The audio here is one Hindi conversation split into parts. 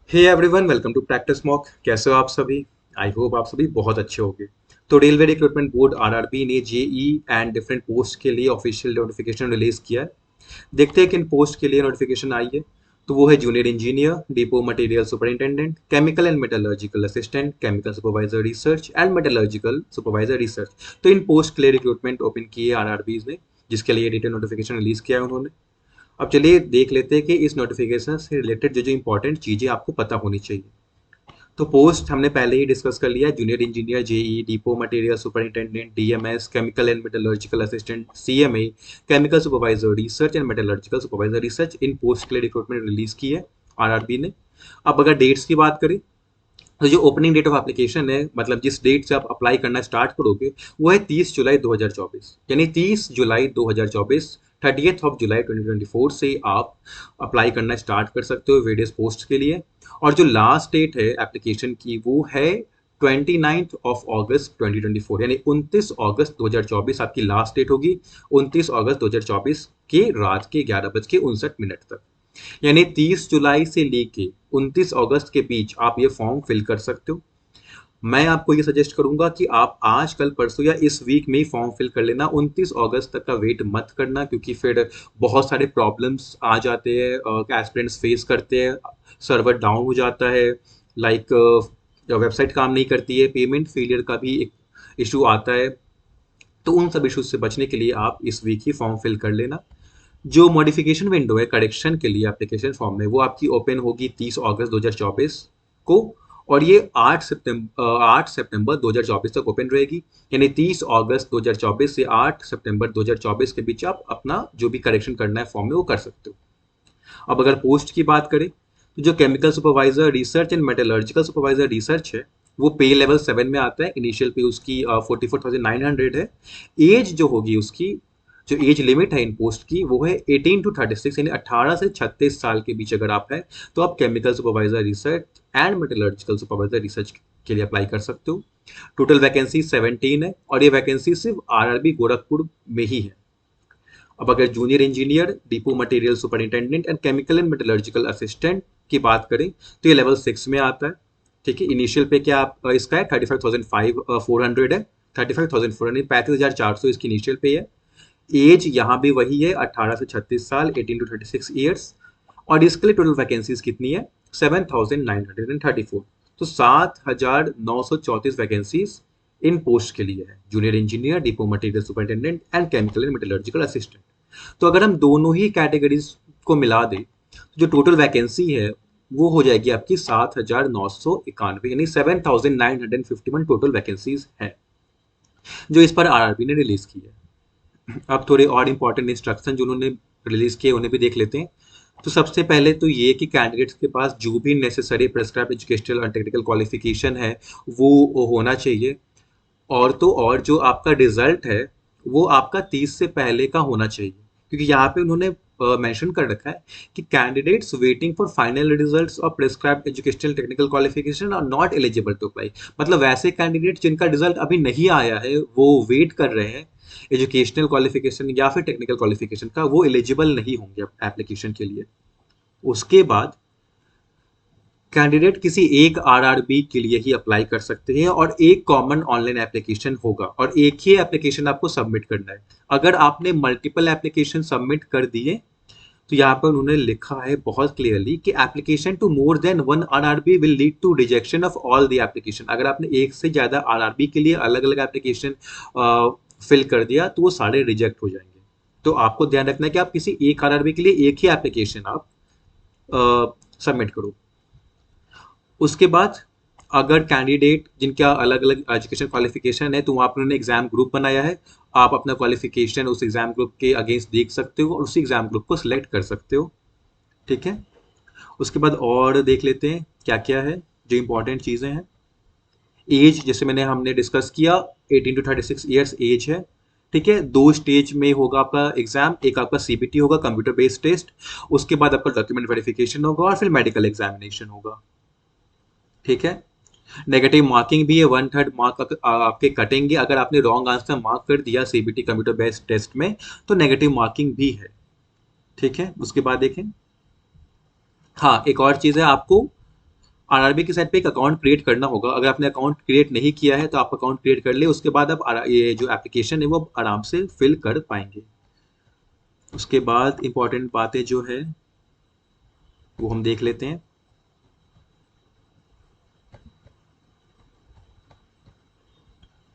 Hey everyone, welcome to practice mock. कैसे हो आप सभी? आई होप आप सभी बहुत अच्छे होंगे। तो रेलवे रिक्रूटमेंट बोर्ड आरआरबी ने जेई एंड डिफरेंट पोस्ट के लिए ऑफिशियल नोटिफिकेशन रिलीज किया है। देखते हैं किन पोस्ट के लिए नोटिफिकेशन आई है। तो वो है junior engineer, depot material superintendent, chemical and metallurgical assistant, chemical supervisor research and metallurgical supervisor research. तो इन पोस्ट के लिए रिक्रूटमेंट ओपन की है आरआरबी ने, जिसके लिए डिटेल नोटिफिकेशन रिलीज किया है उन्होंने। अब चलिए देख लेते हैं कि इस नोटिफिकेशन से रिलेटेड जो जो इंपॉर्टेंट चीज़ें आपको पता होनी चाहिए। तो पोस्ट हमने पहले ही डिस्कस कर लिया है, junior engineer, JE, depot material superintendent, DMS, chemical and metallurgical assistant, CMA, chemical supervisor research and metallurgical supervisor research. इन पोस्ट के लिए रिक्रूटमेंट रिलीज की है आरआरबी ने। अब अगर डेट्स की बात करें, तो जो ओपनिंग डेट ऑफ एप्लीकेशन है, मतलब जिस डेट से आप अप्लाई करना स्टार्ट करोगे, वो है 30 जुलाई 2024। यानी 30 जुलाई 2024, 30th ऑफ जुलाई 2024 से आप अप्लाई करना स्टार्ट कर सकते हो वेरियस पोस्ट के लिए। और जो लास्ट डेट है एप्लीकेशन की, वो है 29 ऑफ अगस्त 2024। यानी 29 अगस्त 2024 आपकी लास्ट डेट होगी। 29 अगस्त 2024 के रात के 11:59 तक। यानी 30 जुलाई से लेके 29 अगस्त के बीच आप ये फॉर्म फिल कर सकते हो। मैं आपको ये सजेस्ट करूंगा कि आप आज कल परसों या इस वीक में ही फॉर्म फिल कर लेना। 29 अगस्त तक का वेट मत करना, क्योंकि फिर बहुत सारे प्रॉब्लम्स आ जाते हैं, एस्पिरेंट्स फेस करते हैं। सर्वर डाउन हो जाता है, लाइक वेबसाइट काम नहीं करती है, पेमेंट फेलियर का भी एक इशू आता है। तो उन सब इश्यूज से बचने के लिए आप इस वीक ही फॉर्म फिल कर लेना। जो मॉडिफिकेशन विंडो है करेक्शन के लिए एप्लीकेशन फॉर्म में, वो आपकी ओपन होगी 30 अगस्त 2024 को। और ये 8 सितंबर 2024 तक ओपन रहेगी। यानी 30 अगस्त 2024 से 8 सितंबर 2024 के बीच आप अपना जो भी करेक्शन करना है फॉर्म में, वो कर सकते हो। अब अगर पोस्ट की बात करें, तो जो chemical supervisor research and metallurgical supervisor research है, वो पे लेवल 7 में आता है। इनिशियल पे उसकी 44,900 है। एज जो होगी उसकी, जो एज लिमिट है इन पोस्ट की, वो है 18 to 36, यानी 18 से 36 साल के बीच अगर आप है, तो आप chemical supervisor research and metallurgical supervisor research के लिए अप्लाई कर सकते हो। टोटल वैकेंसी 17 है, और ये वैकेंसी सिर्फ आरआरबी गोरखपुर में ही है। अब अगर junior engineer, depot material superintendent and chemical and metallurgical assistant की बात करें, तो ये लेवल 6 में आता है। ठीक है, इनिशियल पे क्या आप इसका है 35,400 है। 35,400, 35,400 इसकी इनिशियल पे है। एज यहाँ भी वही है, 18 से 36 साल, 18 to 36 ईयर्स। और इसके लिए टोटल वैकेंसीज कितनी है? 7,934। तो 7,934 वैकेंसीज इन पोस्ट के लिए है, junior engineer, depot material superintendent and chemical and metallurgical assistant. तो अगर हम दोनों ही कैटेगरीज को मिला दें, तो जो टोटल वैकेंसी है वो हो जाएगी आपकी 7,991, यानी 7,951 टोटल वैकेंसीज है, जो इस पर आरआरबी ने रिलीज की है। अब थोड़े और इंपॉर्टेंट इंस्ट्रक्शन जो उन्होंने रिलीज किए, उन्हें भी देख लेते हैं। तो सबसे पहले तो ये कि कैंडिडेट्स के पास जो भी नेसेसरी प्रेस्क्राइब एजुकेशनल और टेक्निकल क्वालिफिकेशन है, वो होना चाहिए। और तो और जो आपका रिजल्ट है, वो आपका 30 से पहले का होना चाहिए, क्योंकि यहाँ पे उन्होंने मेंशन कर रखा है कि candidates waiting for final results और prescribe educational technical qualification are not eligible to apply. मतलब वैसे कैंडिडेट जिनका रिजल्ट अभी नहीं आया है, वो वेट कर रहे हैं एजुकेशनल क्वालिफिकेशन या फिर टेक्निकल क्वालिफिकेशन का, वो एलिजिबल नहीं होंगे एप्लीकेशन के लिए। उसके बाद कैंडिडेट किसी एक आरआरबी के लिए ही अप्लाई कर सकते हैं, और एक कॉमन ऑनलाइन एप्लीकेशन होगा, और एक ही एप्लीकेशन आपको सबमिट करना है। अगर आपने मल्टीपल एप्लीकेशन सबमिट कर दिए, तो यहाँ पर उन्होंने लिखा है बहुत क्लियरली कि application to more than one RRB will lead to rejection of all the application. अगर आपने एक से ज्यादा आरआरबी के लिए अलग अलग एप्लीकेशन फिल कर दिया, तो वो सारे रिजेक्ट हो जाएंगे। तो आपको ध्यान रखना है कि आप किसी एक आरआरबी के लिए एक ही एप्लीकेशन आप सबमिट करो। उसके बाद अगर कैंडिडेट जिनका अलग अलग एजुकेशन क्वालिफिकेशन है, तो वहाँ पर उन्होंने एग्जाम ग्रुप बनाया है। आप अपना क्वालिफिकेशन उस एग्जाम ग्रुप के अगेंस्ट देख सकते हो, और उसी एग्जाम ग्रुप को सिलेक्ट कर सकते हो। ठीक है, उसके बाद और देख लेते हैं क्या क्या है जो इंपॉर्टेंट चीज़ें हैं। एज जैसे हमने डिस्कस किया, 18 to 36 ईयर्स एज है। ठीक है, दो स्टेज में होगा आपका एग्जाम, एक आपका सीबीटी होगा, कंप्यूटर बेस्ड टेस्ट। उसके बाद आपका डॉक्यूमेंट वेरिफिकेशन होगा, और फिर मेडिकल एग्जामिनेशन होगा। ठीक है, नेगेटिव मार्किंग भी है, 1/3 मार्क आपके कटेंगे अगर आपने रॉन्ग आंसर मार्क कर दिया सीबीटी कंप्यूटर बेस्ड टेस्ट में, तो नेगेटिव मार्किंग भी है। ठीक है, उसके बाद देखें, हाँ एक और चीज़ है, आपको आरआरबी की साइट पे एक अकाउंट क्रिएट करना होगा। अगर आपने अकाउंट क्रिएट नहीं किया है तो आप अकाउंट क्रिएट कर ले, उसके बाद आप ये जो एप्लीकेशन है वो आराम से फिल कर पाएंगे। उसके बाद इंपॉर्टेंट बातें जो है वो हम देख लेते हैं।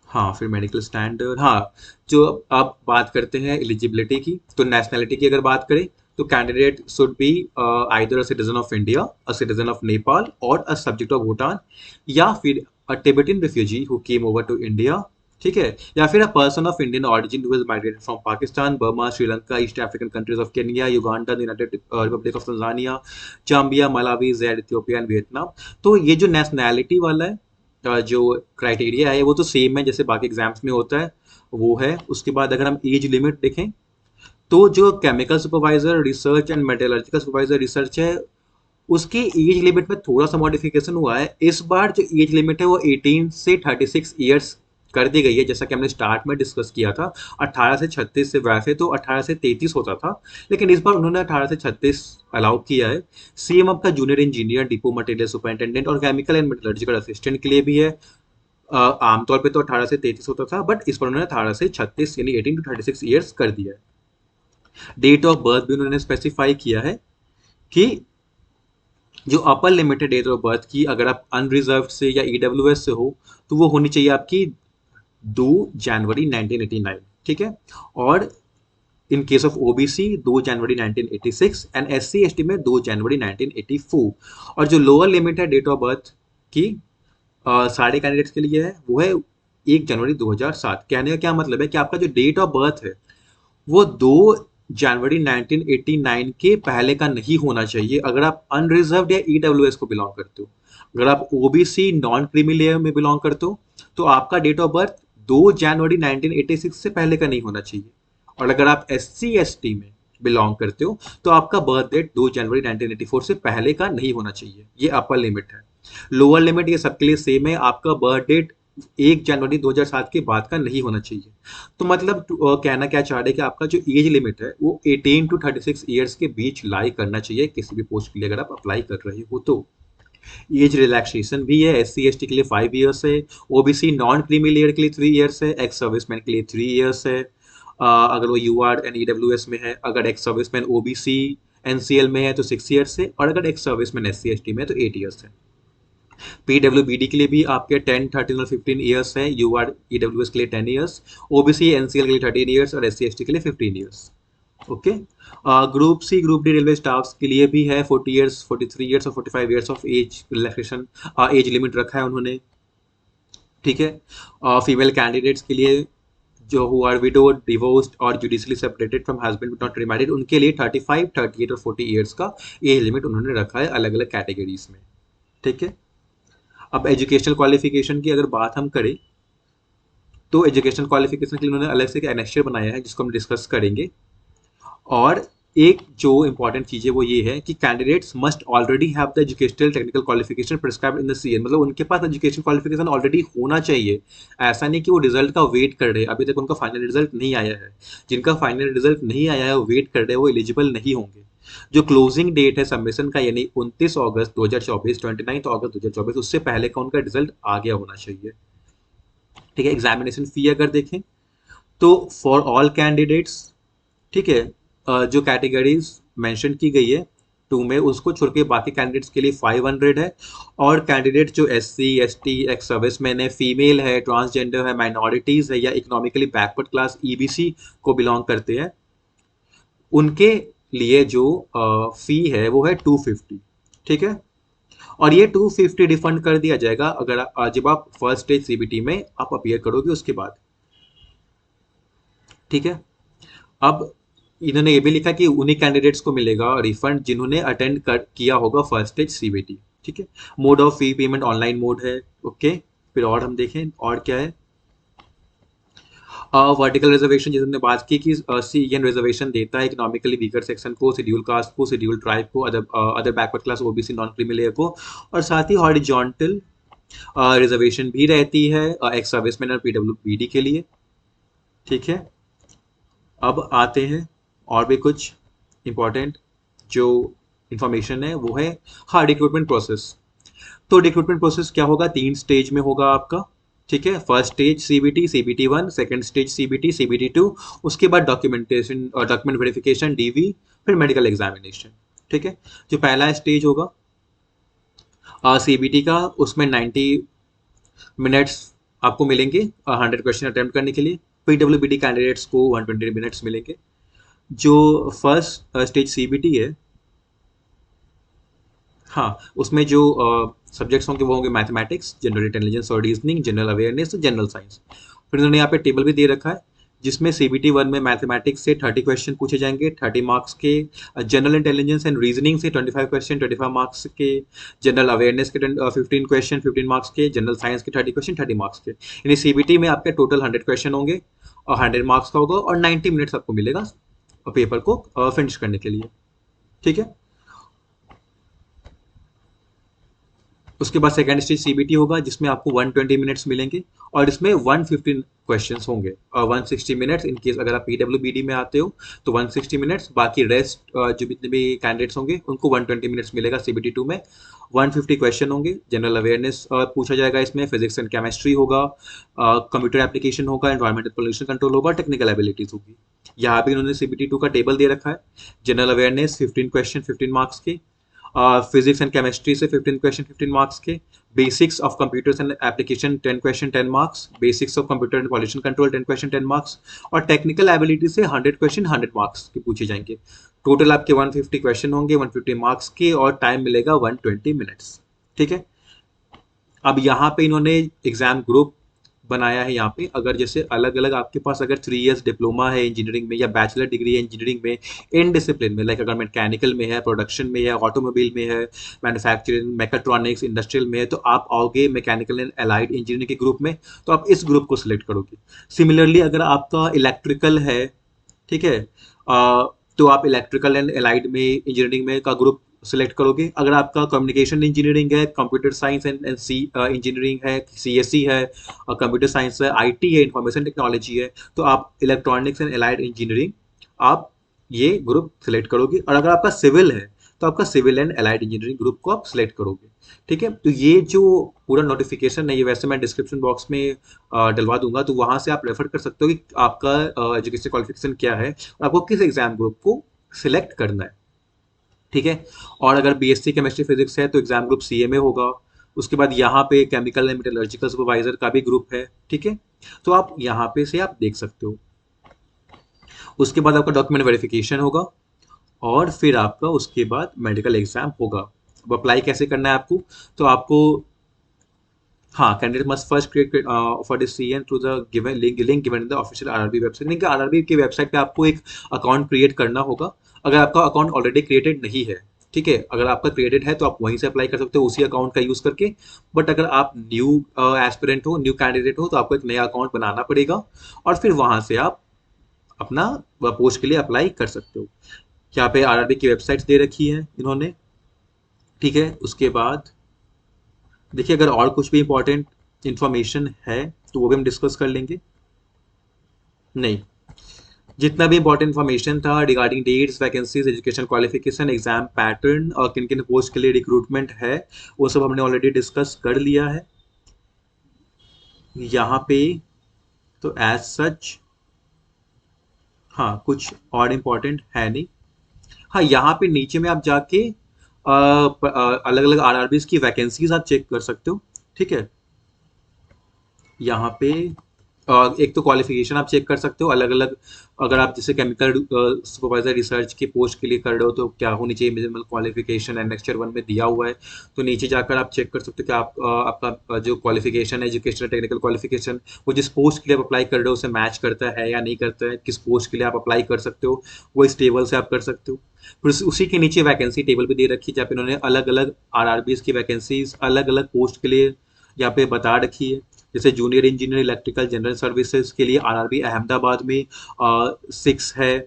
हाँ, फिर मेडिकल स्टैंडर्ड। हाँ, जो अब बात करते हैं एलिजिबिलिटी की, तो नेशनैलिटी की अगर बात करें तो candidate should be either a citizen of India, a citizen of Nepal और अ सब्जेक्ट ऑफ भूटान, या फिर a Tibetan refugee who came over to India, ठीक है, या फिर a person of Indian origin who has migrated from Pakistan, Burma, Sri Lanka, east African countries of Kenya, Uganda, United Republic of Tanzania, Zambia, Malawi, Zaire, Ethiopia and Vietnam. तो ये जो नेशनैलिटी वाला है, जो क्राइटेरिया है वो तो सेम है जैसे बाकी एग्जाम्स में होता है, वो है। उसके बाद अगर हम एज लिमिट देखें तो जो chemical supervisor research and metallurgical supervisor research है, उसकी एज लिमिट में थोड़ा सा मॉडिफिकेशन हुआ है। इस बार जो एज लिमिट है वो 18 से 36 ईयर्स कर दी गई है, जैसा कि हमने स्टार्ट में डिस्कस किया था। 18 से 36 से, वैसे तो 18 से 33 होता था, लेकिन इस बार उन्होंने 18 से 36 अलाउ किया है। सीएम आपका junior engineer, depot material superintendent और केमिकल एंड मेटलर्जिकल असिस्टेंट के लिए भी है। आमतौर पे तो 18 से 33 होता था, बट इस पर उन्होंने 18 से 36 यानी 18 to 36 ईयर्स कर दिया है। डेट ऑफ बर्थ भी उन्होंने स्पेसिफाई किया है कि जो अपर लिमिट है डेट ऑफ बर्थ की, अगर आप अनरिजर्व से या ईडब्ल्यूएस से हो तो वो होनी चाहिए आपकी 2 जनवरी 1989, ठीक है। और in case of OBC 2 January 1986 and SC ST में 2 जनवरी 1984। और जो लोअर लिमिट है डेट ऑफ बर्थ की सारे कैंडिडेट्स के लिए है, वो है 1 जनवरी 2007। कहने का क्या मतलब है कि आपका जो डेट ऑफ बर्थ है वो 2 जनवरी 1989 के पहले का नहीं होना चाहिए अगर आप अनरिजर्व्ड या ईडब्ल्यूएस को बिलोंग करते हो। अगर आप ओबीसी नॉन क्रीमी लेयर में बिलोंग करते हो तो आपका डेट ऑफ बर्थ 2 जनवरी 1986 से पहले का नहीं होना चाहिए। और अगर आप एस सी एस टी में बिलोंग करते हो तो आपका बर्थ डेट 2 जनवरी 1984 से पहले का नहीं होना चाहिए। ये अपर लिमिट है। लोअर लिमिट ये सबके लिए सेम है, आपका बर्थ डेट 1 जनवरी 2007 के बाद का नहीं होना चाहिए। तो मतलब कहना क्या चाह रहे हैं कि आपका जो एज लिमिट है वो 18 to 36 ईयर्स के बीच लाई करना चाहिए किसी भी पोस्ट के लिए अगर आप अप्लाई कर रहे हो तो। एज रिलैक्सेशन भी है, एस सी एस टी के लिए 5 ईयर्स है, ओबीसी नॉन क्रीमी लेयर के लिए 3 ईयर्स है, एक्स सर्विसमैन के लिए 3 ईयर्स है। अगर वो U R and EW S में है, अगर एक्स सर्विसमैन ओबीसी एनसीएल में है तो 6 ईयर्स है, और अगर ex serviceman S C S T में है तो 8 ईयर्स है। पीडब्ल्यूबीडी के लिए भी आपके 10, 13 और 15 ईयर्स है, यू आर ईडब्ल्यूएस के लिए 10 ईयर्स, ओबीसी एनसीएल के लिए 13 ईयर्स और एस सी एस टी के लिए 15 years. Okay. Group C group D railway staffs के लिए भी है 40 ईयर्स, 43 ईयर्स और 45 years of age relaxation age limit रखा है उन्होंने, ठीक है। फीमेल कैंडिडेट्स के लिए जो हु आर विडोड, डिवोर्स्ड और judicially separated from husband but not remarried, उनके लिए 35, 38 और 40 ईयर्स का एज लिमिट उन्होंने रखा है अलग अलग कैटेगरीज में, ठीक है। अब एजुकेशनल क्वालिफिकेशन की अगर बात हम करें तो एजुकेशनल क्वालिफिकेशन के लिए उन्होंने अलग से एक एनेक्स्चर बनाया है जिसको हम डिस्कस करेंगे। और एक जो इंपॉर्टेंट चीज़ है वो ये है कि candidates must already have the educational technical qualification prescribed in the CN, मतलब उनके पास एजुकेशन क्वालिफिकेशन ऑलरेडी होना चाहिए। ऐसा नहीं कि वो रिजल्ट का वेट कर रहे हैं, अभी तक उनका फाइनल रिजल्ट नहीं आया है। जिनका फाइनल रिजल्ट नहीं आया है वो वेट कर रहे हैं, वो एलिजिबल नहीं होंगे। जो क्लोजिंग डेट है सबमिशन का यानी 29 अगस्त 2024, 29 अगस्त 2024, उससे पहले का उनका रिजल्ट आ गया होना चाहिए, ठीक है। एग्जामिनेशन फी अगर देखें तो फॉर ऑल कैंडिडेट्स, ठीक है, जो कैटेगरीज मेंशन की गई है 2 में उसको छोड़ के बाकी कैंडिडेट्स के लिए 500 है। और कैंडिडेट जो S C S T ex serviceman है, फीमेल है, ट्रांसजेंडर है, माइनॉरिटीज है या इकोनॉमिकली बैकवर्ड क्लास ईबीसी को बिलोंग करते हैं, उनके लिए जो फी है वो है 250, ठीक है। और ये 250 रिफंड कर दिया जाएगा अगर जब आप फर्स्ट स्टेज सीबीटी में आप अपीयर करोगे उसके बाद, ठीक है। अब इन्होंने ये भी लिखा कि उन्हीं कैंडिडेट्स को मिलेगा रिफंड जिन्होंने अटेंड कर किया होगा फर्स्ट स्टेज सीबीटी, ठीक है। Mode of fee payment online mode है, ओके। फिर और हम देखें और क्या है। वर्टिकल रिजर्वेशन जैसे हमने बात की कि सीएन रिजर्वेशन देता है इकोनॉमिकली वीकर सेक्शन को, शेड्यूल कास्ट को, शेड्यूल ट्राइब को, other backward class OBC non creamy layer को। और साथ ही हॉरिजॉन्टल रिजर्वेशन भी रहती है एक्स सर्विसमैन और पीडब्ल्यूबीडी के लिए, ठीक है। अब आते हैं और भी कुछ इम्पोर्टेंट जो इंफॉर्मेशन है वो है, हाँ, रिक्रूटमेंट प्रोसेस। तो रिक्रूटमेंट प्रोसेस क्या होगा, 3 स्टेज में होगा आपका, ठीक है। First stage CBT, CBT 1, second stage CBT, CBT 2, उसके बाद डॉक्यूमेंटेशन और डॉक्यूमेंट वेरिफिकेशन डीवी, फिर मेडिकल एग्जामिनेशन, ठीक है। जो पहला स्टेज होगा सीबीटी का, उसमें 90 मिनट्स आपको मिलेंगे 100 क्वेश्चन अटेम्प्ट करने के लिए। पीडब्ल्यूबीडी कैंडिडेट्स को 120 मिनट्स मिलेंगे। जो फर्स्ट स्टेज सीबीटी है, हाँ, उसमें जो सब्जेक्ट्स होंगे वो होंगे मैथमेटिक्स, जनरल इंटेलिजेंस और reasoning, general awareness, general science. फिर उन्होंने यहाँ पे टेबल भी दे रखा है, जिसमें सीबीटी 1 में मैथमेटिक्स से 30 क्वेश्चन पूछे जाएंगे 30 मार्क्स के, जनरल इंटेलिजेंस एंड रीजनिंग से 25 क्वेश्चन 25 मार्क्स के, जनरल अवेयरनेस के 15 क्वेश्चन 15 मार्क्स के, जनरल साइंस के 30 क्वेश्चन 30 मार्क्स के। यानी सीबीटी में आपके टोटल 100 क्वेश्चन होंगे और 100 मार्क्स का होगा और 90 मिनट्स आपको मिलेगा पेपर को फिनिश करने के लिए, ठीक है। उसके बाद सेकंड स्टेज सीबीटी होगा, जिसमें आपको 120 मिनट्स मिलेंगे और इसमें 115 क्वेश्चंस होंगे और 160 मिनट्स इन केस अगर आप पीडब्ल्यूबीडी में आते हो तो 160 मिनट्स, बाकी रेस्ट जो जितने भी कैंडिडेट्स होंगे उनको 120 मिनट्स मिलेगा सीबीटी 2 में। 150 क्वेश्चन होंगे, जनरल अवेयरनेस पूछा जाएगा, इसमें फिजिक्स एंड केमिस्ट्री होगा, कंप्यूटर एप्लीकेशन होगा, एनवायरमेंटल पोल्यूशन कंट्रोल होगा, टेक्निकल एबिलिटीज होगी। यहाँ पे इन्होंने सीबीटी 2 का टेबल दे रखा है। जनरल अवेयरनेस 15 क्वेश्चन 15 मार्क्स के, फिजिक्स एंड केमिस्ट्री से 15 क्वेश्चन 15 मार्क्स के, basics of computers and application 10 question 10 marks, basics of computer and pollution control 10 question 10 marks, और टेक्निकल एबिलिटी से 100 क्वेश्चन 100 मार्क्स के पूछे जाएंगे। टोटल आपके 150 क्वेश्चन होंगे 150 मार्क्स के और टाइम मिलेगा 120 मिनट्स, ठीक है। अब यहाँ पे इन्होंने एग्जाम ग्रुप बनाया है। यहाँ पे अगर जैसे अलग अलग आपके पास अगर 3 इयर्स डिप्लोमा है इंजीनियरिंग में या बैचलर डिग्री है इंजीनियरिंग में इन डिसिप्लिन में, लाइक अगर मैकेनिकल में है, प्रोडक्शन में है, ऑटोमोबाइल में है, मैन्युफैक्चरिंग, मैकेट्रॉनिक्स, इंडस्ट्रियल में है, तो आप आओगे मैकेनिकल एंड अलाइड इंजीनियरिंग के ग्रुप में, तो आप इस ग्रुप को सिलेक्ट करोगे। सिमिलरली अगर आपका इलेक्ट्रिकल है, ठीक है, तो आप इलेक्ट्रिकल एंड अलाइड में इंजीनियरिंग में का ग्रुप सिलेक्ट करोगे। अगर आपका कम्युनिकेशन इंजीनियरिंग है, computer science and C engineering है, सीएससी है, कंप्यूटर साइंस है, आईटी है, इंफॉर्मेशन टेक्नोलॉजी है, तो आप इलेक्ट्रॉनिक्स एंड अलाइड इंजीनियरिंग आप ये ग्रुप सिलेक्ट करोगे। और अगर आपका सिविल है तो आपका civil and allied engineering group को आप सिलेक्ट करोगे, ठीक है। तो ये जो पूरा नोटिफिकेशन है ये वैसे मैं डिस्क्रिप्शन बॉक्स में डलवा दूंगा, तो वहां से आप रेफर कर सकते हो कि आपका एजुकेशन क्वालिफिकेशन क्या है और आपको किस एग्जाम ग्रुप को सिलेक्ट करना है, ठीक है। और अगर बीएससी केमिस्ट्री फिजिक्स है तो एग्जाम ग्रुप सीएमए होगा। उसके बाद यहाँ पे केमिकल एंड मेटलर्जिकल सुपरवाइजर का भी ग्रुप है, ठीक है। तो आप यहाँ पे से आप देख सकते हो। उसके बाद आपका डॉक्यूमेंट वेरिफिकेशन होगा और फिर आपका उसके बाद मेडिकल एग्जाम होगा। अब अप्लाई कैसे करना है आपको, तो आपको हाँ, candidate must first create for this CN through the given link given in the official RRB website. Link RRB की वेबसाइट पे आपको एक अकाउंट क्रिएट करना होगा, अगर आपका अकाउंट ऑलरेडी क्रिएटेड नहीं है, ठीक है। अगर आपका क्रिएटेड है तो आप वहीं से अप्लाई कर सकते हो उसी अकाउंट का यूज करके। बट अगर आप न्यू एस्पिरेंट हो, न्यू कैंडिडेट हो, तो आपको एक नया अकाउंट बनाना पड़ेगा और फिर वहां से आप अपना पोस्ट के लिए अप्लाई कर सकते हो। यहाँ पे आरआरबी की वेबसाइट्स दे रखी है इन्होंने, ठीक है। उसके बाद देखिए अगर और कुछ भी इंपॉर्टेंट इंफॉर्मेशन है तो वो भी हम डिस्कस कर लेंगे। नहीं, जितना भी इंपॉर्टेंट इन्फॉर्मेशन था regarding dates, vacancies, education qualification, exam pattern और किन किन पोस्ट के लिए रिक्रूटमेंट है, वो सब हमने ऑलरेडी डिस्कस कर लिया है यहाँ पे। तो एज सच हाँ, कुछ और इम्पोर्टेंट है नहीं। हाँ, यहाँ पे नीचे में आप जाके अलग अलग आरआरबीज की वैकेंसीज आप चेक कर सकते हो, ठीक है। यहाँ पे एक तो क्वालिफिकेशन आप चेक कर सकते हो अलग अलग। अगर आप जैसे केमिकल सुपरवाइजर रिसर्च के पोस्ट के लिए कर रहे हो तो क्या होनी चाहिए मिनिमल क्वालिफिकेशन, एनेक्स्चर 1 में दिया हुआ है। तो नीचे जाकर आप चेक कर सकते हो कि आप आपका जो क्वालिफिकेशन है, एजुकेशनल टेक्निकल क्वालिफिकेशन, वो जिस पोस्ट के लिए आप अप्लाई कर रहे हो उसे मैच करता है या नहीं करता है, किस पोस्ट के लिए आप अप्लाई कर सकते हो वो इस टेबल से आप कर सकते हो। फिर उसी के नीचे वैकेंसी टेबल भी दे रखी है जहाँ पे इन्होंने अलग अलग आरआरबीज की वैकेंसीज अलग अलग पोस्ट के लिए यहाँ पे बता रखी है। जैसे junior engineer electrical general services के लिए आरआरबी अहमदाबाद में 6 है,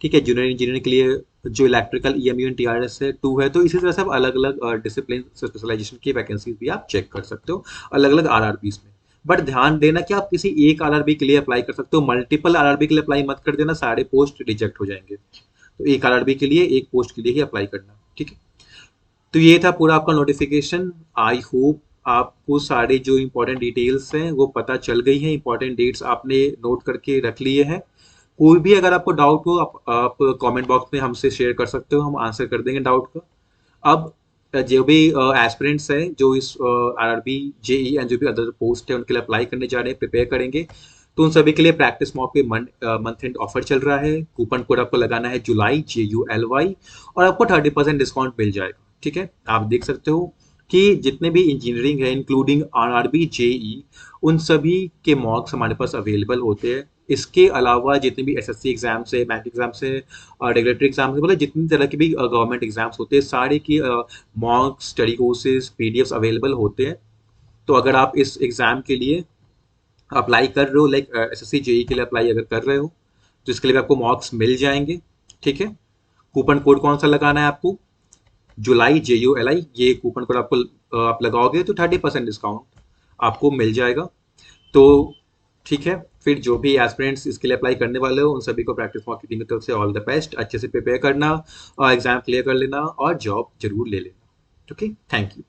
ठीक है। जूनियर इंजीनियर के लिए जो इलेक्ट्रिकल ईएमयू एंड टीआरएस है 2 है। तो इसी तरह से आप अलग अलग डिसिप्लिन स्पेशलाइजेशन की वैकेंसीज भी आप चेक कर सकते हो अलग अलग आरआरबीज में। बट ध्यान देना कि आप किसी एक आरआरबी के लिए अप्लाई कर सकते हो, मल्टीपल आरआरबी के लिए अप्लाई मत कर देना, सारे पोस्ट रिजेक्ट हो जाएंगे। तो एक आरआरबी के लिए एक पोस्ट के लिए ही अप्लाई करना, ठीक है। तो ये था पूरा आपका नोटिफिकेशन। आई होप आपको सारे जो इंपॉर्टेंट डिटेल्स हैं वो पता चल गई हैं, इंपॉर्टेंट डेट्स आपने नोट करके रख लिए हैं। कोई भी अगर आपको डाउट हो आप कमेंट बॉक्स में हमसे शेयर कर सकते हो, हम आंसर कर देंगे डाउट का। अब जो भी एस्पिरेंट्स हैं जो इस आरआरबी जेई एंड जो भी अदर पोस्ट है उनके लिए अप्लाई करने जा रहे हैं, प्रिपेयर करेंगे, तो उन सभी के लिए प्रैक्टिस मॉक पे मंथ एंड ऑफर चल रहा है। कूपन कोड आपको लगाना है जुलाई JULY, और आपको 30% डिस्काउंट मिल जाएगा। ठीक है, आप देख सकते हो कि जितने भी इंजीनियरिंग है इंक्लूडिंग आरआरबी जेई, उन सभी के मॉक्स हमारे पास अवेलेबल होते हैं। इसके अलावा जितने भी एसएससी एग्जाम्स है, बैंक एग्जाम्स है, रेगुलेटरी एग्जाम्स है, मतलब जितनी तरह के भी गवर्नमेंट एग्जाम्स होते हैं, सारे की mock study courses PDFs available होते हैं। तो अगर आप इस एग्जाम के लिए अप्लाई कर रहे हो, लाइक एसएससी जेई के लिए अप्लाई अगर कर रहे हो, तो इसके लिए भी आपको मॉक्स मिल जाएंगे। ठीक है, कूपन कोड कौन सा लगाना है आपको? जुलाई JULY, ये कूपन कोड आपको आप लगाओगे तो 30% डिस्काउंट आपको मिल जाएगा। तो ठीक है, फिर जो भी एस्पिरेंट्स इसके लिए अप्लाई करने वाले हो उन सभी को प्रैक्टिस मॉक की टीम की तरफ से ऑल द बेस्ट। अच्छे से प्रिपेयर करना और एग्जाम क्लियर कर लेना और जॉब जरूर ले लेना। Okay, thank you.